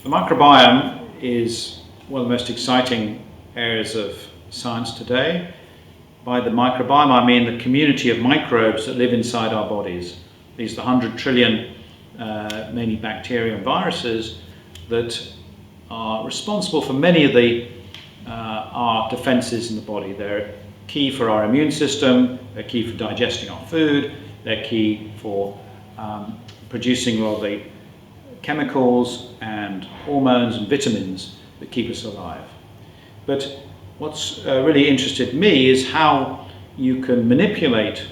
The microbiome is one of the most exciting areas of science today. By the microbiome, I mean the community of microbes that live inside our bodies. These are the 100 trillion, mainly bacteria and viruses, that are responsible for many of our defenses in the body. They're key for our immune system, they're key for digesting our food, they're key for producing all the chemicals and hormones and vitamins that keep us alive. But what's really interested me is how you can manipulate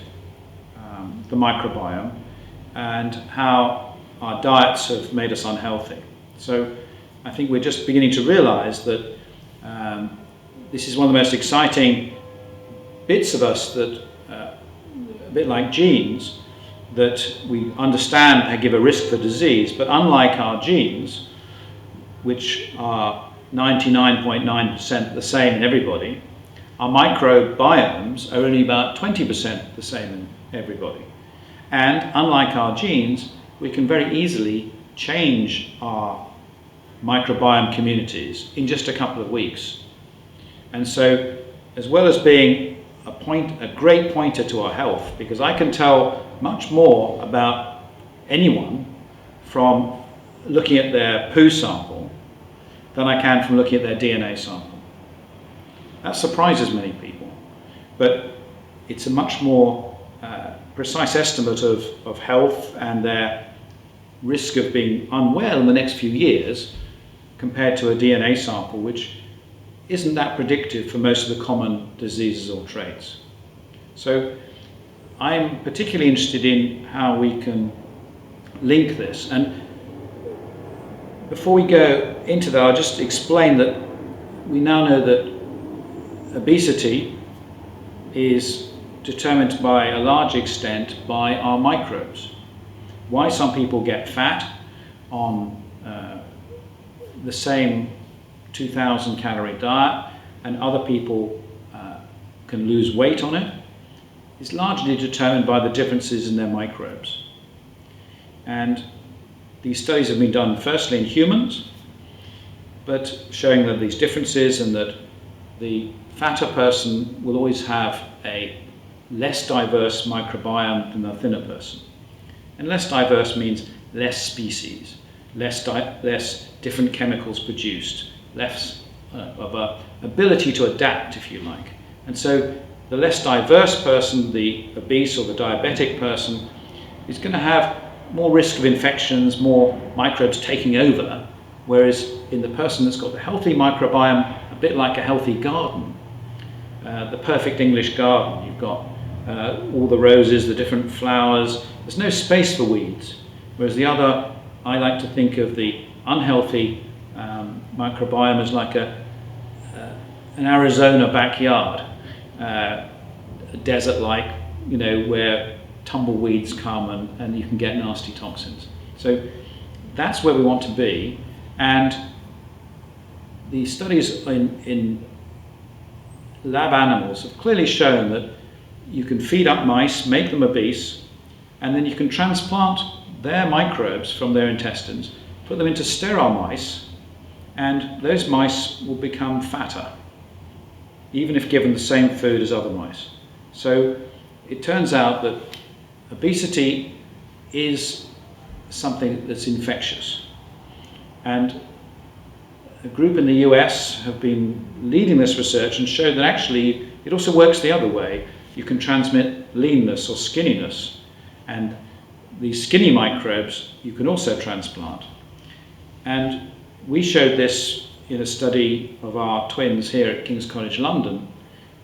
the microbiome and how our diets have made us unhealthy. So I think we're just beginning to realize that this is one of the most exciting bits of us that, a bit like genes, that we understand give a risk for disease, but unlike our genes, which are 99.9% the same in everybody, our microbiomes are only about 20% the same in everybody. And unlike our genes, we can very easily change our microbiome communities in just a couple of weeks. And so, as well as being a great pointer to our health, because I can tell much more about anyone from looking at their poo sample than I can from looking at their DNA sample. That surprises many people, but it's a much more precise estimate of health and their risk of being unwell in the next few years compared to a DNA sample, which isn't that predictive for most of the common diseases or traits. So I'm particularly interested in how we can link this. And before we go into that, I'll just explain that we now know that obesity is determined by a large extent by our microbes. Why some people get fat on the same 2,000 calorie diet and other people can lose weight on it is largely determined by the differences in their microbes. And these studies have been done firstly in humans, but showing that these differences and that the fatter person will always have a less diverse microbiome than the thinner person. And less diverse means less species, less different chemicals produced, less of an ability to adapt, if you like. And so the less diverse person, the obese or the diabetic person, is going to have more risk of infections, more microbes taking over, whereas in the person that's got the healthy microbiome, a bit like a healthy garden, the perfect English garden, you've got all the roses, the different flowers, there's no space for weeds, whereas the other, I like to think of the unhealthy microbiome as like an Arizona backyard, desert-like, where tumbleweeds come and you can get nasty toxins. So that's where we want to be, and the studies in lab animals have clearly shown that you can feed up mice, make them obese, and then you can transplant their microbes from their intestines, put them into sterile mice, and those mice will become fatter, even if given the same food as other mice. So it turns out that obesity is something that's infectious. And a group in the US have been leading this research and showed that actually it also works the other way. You can transmit leanness or skinniness, and these skinny microbes you can also transplant. And we showed this in a study of our twins here at King's College London,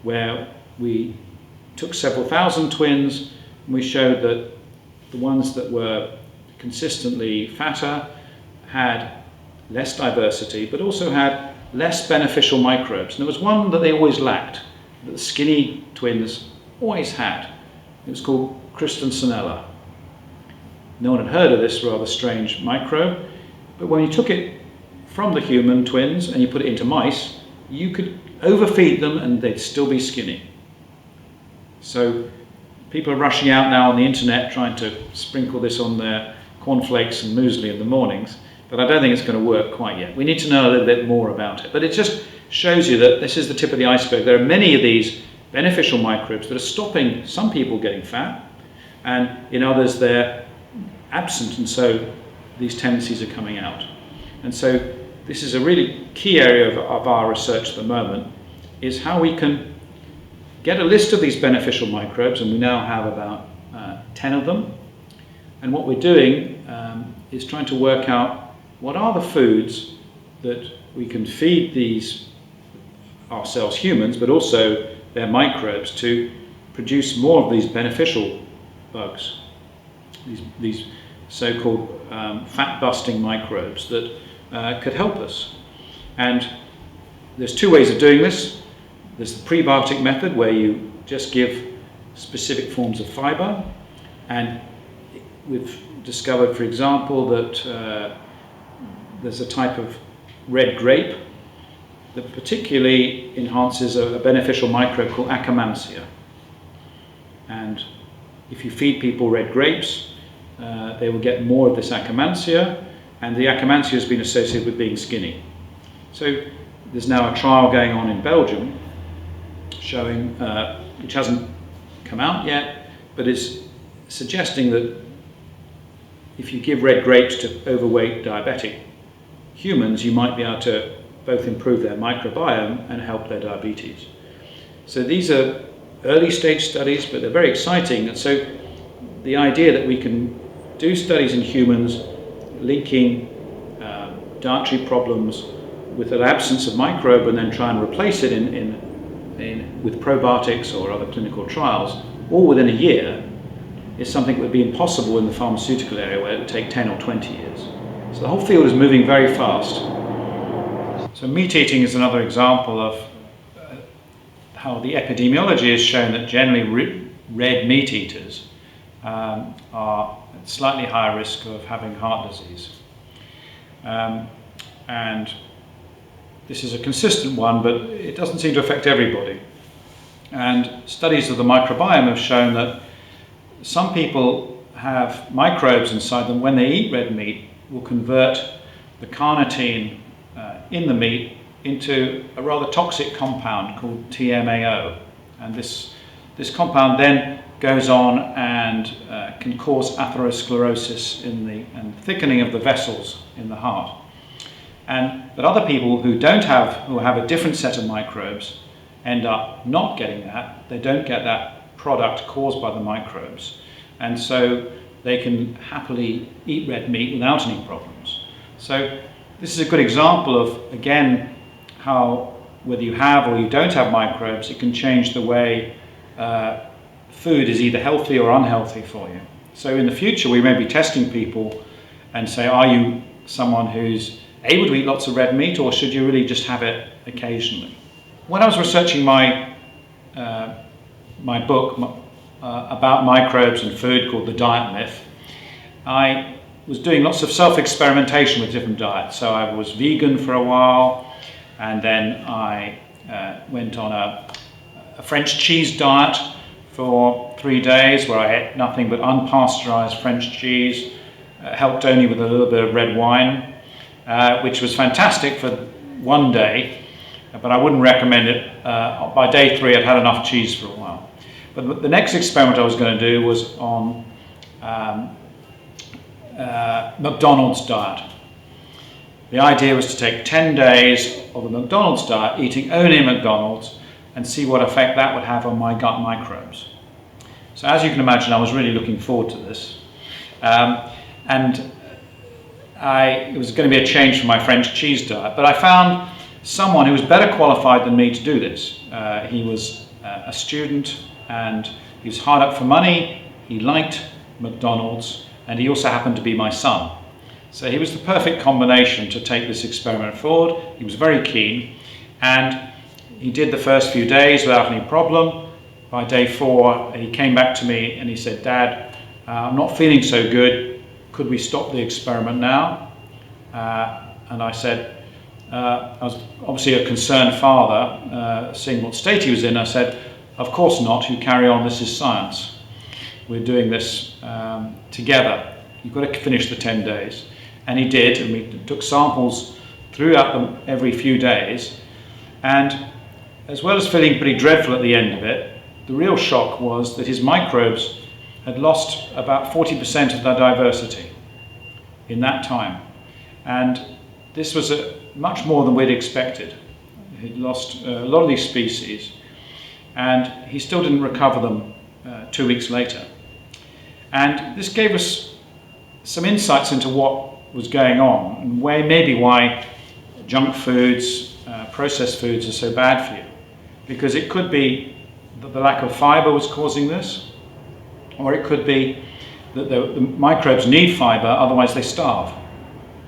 where we took several thousand twins and we showed that the ones that were consistently fatter had less diversity, but also had less beneficial microbes. And there was one that they always lacked, that the skinny twins always had. It was called Christensenella. No one had heard of this rather strange microbe, but when you took it from the human twins and you put it into mice, you could overfeed them and they'd still be skinny. So people are rushing out now on the internet trying to sprinkle this on their cornflakes and muesli in the mornings, but I don't think it's going to work quite yet. We need to know a little bit more about it. But it just shows you that this is the tip of the iceberg. There are many of these beneficial microbes that are stopping some people getting fat, and in others they're absent, and so these tendencies are coming out. And so this is a really key area of our research at the moment, is how we can get a list of these beneficial microbes, and we now have about 10 of them. And what we're doing is trying to work out what are the foods that we can feed these ourselves, humans, but also their microbes, to produce more of these beneficial bugs, these so-called fat-busting microbes that could help us. And there's two ways of doing this. There's the prebiotic method, where you just give specific forms of fiber, and we've discovered, for example, that there's a type of red grape that particularly enhances a beneficial microbe called Akkermansia. And if you feed people red grapes, they will get more of this Akkermansia, and the Akkermansia has been associated with being skinny. So there's now a trial going on in Belgium showing, which hasn't come out yet, but is suggesting that if you give red grapes to overweight diabetic humans, you might be able to both improve their microbiome and help their diabetes. So these are early stage studies, but they're very exciting. And so the idea that we can do studies in humans linking dietary problems with an absence of microbe, and then try and replace it with probiotics or other clinical trials, all within a year, is something that would be impossible in the pharmaceutical area, where it would take 10 or 20 years. So the whole field is moving very fast. So meat eating is another example of how the epidemiology has shown that generally red meat eaters are at slightly higher risk of having heart disease. And this is a consistent one, but it doesn't seem to affect everybody. And studies of the microbiome have shown that some people have microbes inside them when they eat red meat will convert the carnitine in the meat into a rather toxic compound called TMAO. And this compound then goes on and can cause atherosclerosis and thickening of the vessels in the heart. But other people who have a different set of microbes end up not getting that. They don't get that product caused by the microbes, and so they can happily eat red meat without any problems. So this is a good example of, again, how whether you have or you don't have microbes, it can change the way food is either healthy or unhealthy for you. So in the future we may be testing people and say, are you someone who's able to eat lots of red meat, or should you really just have it occasionally? When I was researching my book about microbes and food called The Diet Myth, I was doing lots of self-experimentation with different diets. So I was vegan for a while, and then I went on a French cheese diet for 3 days, where I ate nothing but unpasteurized French cheese, helped only with a little bit of red wine, which was fantastic for one day, but I wouldn't recommend it. By day 3 I'd had enough cheese for a while. But the next experiment I was going to do was on McDonald's diet. The idea was to take 10 days of the McDonald's diet, eating only McDonald's, and see what effect that would have on my gut microbes. So as you can imagine, I was really looking forward to this. It was going to be a change from my French cheese diet, but I found someone who was better qualified than me to do this. He was a student, and he was hard up for money. He liked McDonald's, and he also happened to be my son. So he was the perfect combination to take this experiment forward. He was very keen, and he did the first few days without any problem. By day 4, he came back to me and he said, "Dad, I'm not feeling so good. Could we stop the experiment now?" And I said, I was obviously a concerned father, seeing what state he was in. I said, "Of course not, you carry on, this is science. We're doing this together. You've got to finish the 10 days. And he did, and we took samples throughout them every few days. And as well as feeling pretty dreadful at the end of it, the real shock was that his microbes had lost about 40% of their diversity in that time. And this was much more than we'd expected. He'd lost a lot of these species, and he still didn't recover them 2 weeks later. And this gave us some insights into what was going on, and maybe why junk foods, processed foods are so bad for you. Because it could be that the lack of fiber was causing this, or it could be that the microbes need fiber, otherwise they starve.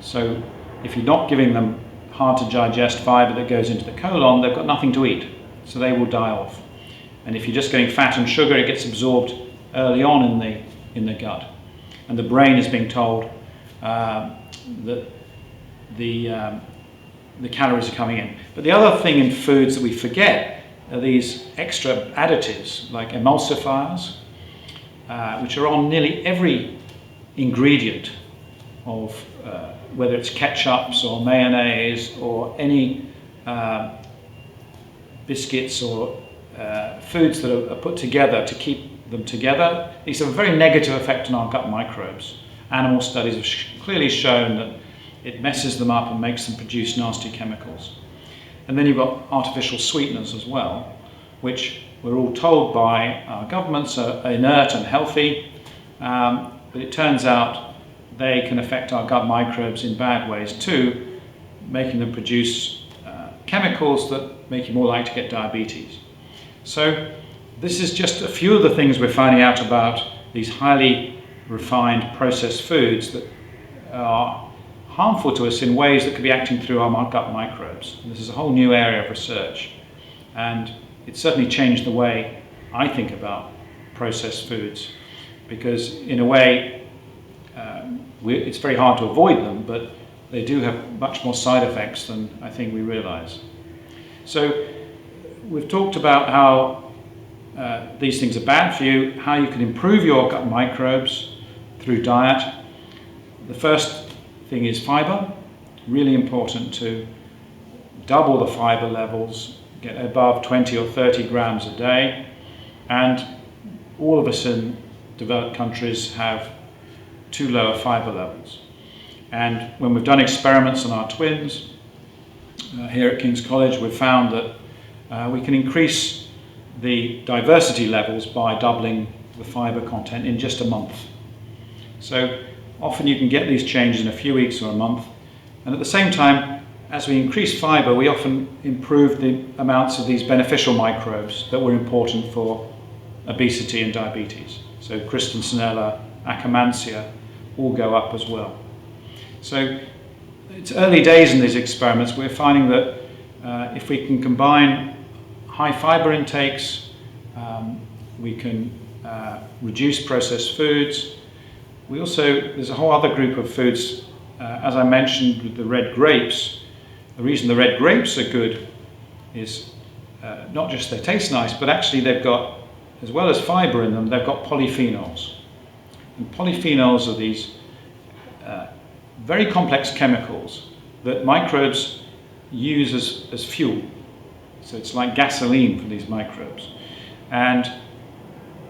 So if you're not giving them hard to digest fiber that goes into the colon, they've got nothing to eat, so they will die off. And if you're just getting fat and sugar, it gets absorbed early on in the gut, and the brain is being told that the calories are coming in. But the other thing in foods that we forget are these extra additives like emulsifiers, which are on nearly every ingredient of whether it's ketchups or mayonnaise or any biscuits or foods that are put together to keep them together. These have a very negative effect on our gut microbes. Animal studies have clearly shown that it messes them up and makes them produce nasty chemicals. And then you've got artificial sweeteners as well, which we're all told by our governments are inert and healthy, but it turns out they can affect our gut microbes in bad ways too, making them produce chemicals that make you more likely to get diabetes. So this is just a few of the things we're finding out about these highly refined processed foods that are harmful to us in ways that could be acting through our gut microbes. And this is a whole new area of research, and it's certainly changed the way I think about processed foods, because in a way it's very hard to avoid them, but they do have much more side effects than I think we realize. So we've talked about how these things are bad for you, how you can improve your gut microbes through diet. The first thing is fiber. Really important to double the fiber levels, get above 20 or 30 grams a day. And all of us in developed countries have too low fiber levels. And when we've done experiments on our twins here at King's College, we've found that we can increase the diversity levels by doubling the fiber content in just a month. So often you can get these changes in a few weeks or a month, and at the same time, as we increase fiber, we often improve the amounts of these beneficial microbes that were important for obesity and diabetes. So Christensenella, Akkermansia all go up as well. So it's early days in these experiments. We're finding that if we can combine high fiber intakes, we can reduce processed foods. There's a whole other group of foods, as I mentioned with the red grapes. The reason the red grapes are good is not just they taste nice, but actually they've got, as well as fiber in them, they've got polyphenols. And polyphenols are these very complex chemicals that microbes use as fuel. So it's like gasoline for these microbes. And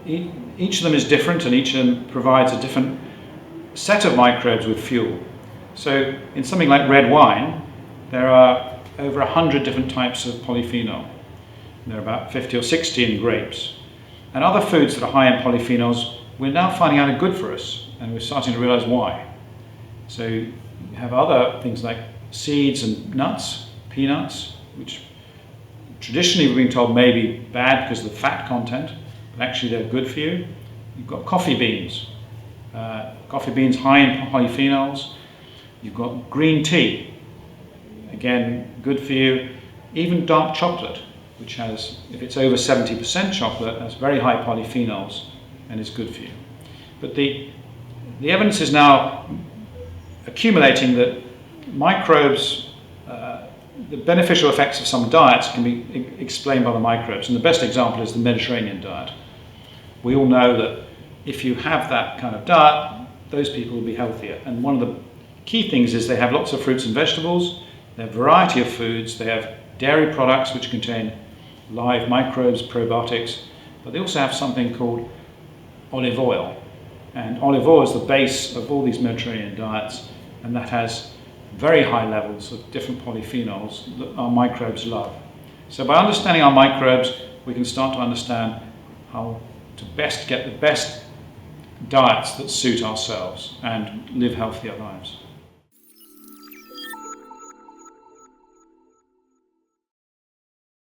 each of them is different, and each of them provides a different set of microbes with fuel. So in something like red wine, there are over 100 different types of polyphenol. There are about 50 or 60 in grapes. And other foods that are high in polyphenols, we're now finding out are good for us, and we're starting to realize why. So you have other things like seeds and nuts, peanuts, which traditionally we've been told may be bad because of the fat content, but actually they're good for you. You've got coffee beans. Coffee beans high in polyphenols. You've got green tea, again good for you. Even dark chocolate, which has, if it's over 70% chocolate, has very high polyphenols and is good for you. But the evidence is now accumulating that microbes, the beneficial effects of some diets can be explained by the microbes, and the best example is the Mediterranean diet. We all know that if you have that kind of diet, those people will be healthier, and one of the key things is they have lots of fruits and vegetables, they have a variety of foods, they have dairy products which contain live microbes, probiotics, but they also have something called olive oil. And olive oil is the base of all these Mediterranean diets, and that has very high levels of different polyphenols that our microbes love. So by understanding our microbes, we can start to understand how to best get the best diets that suit ourselves and live healthier lives.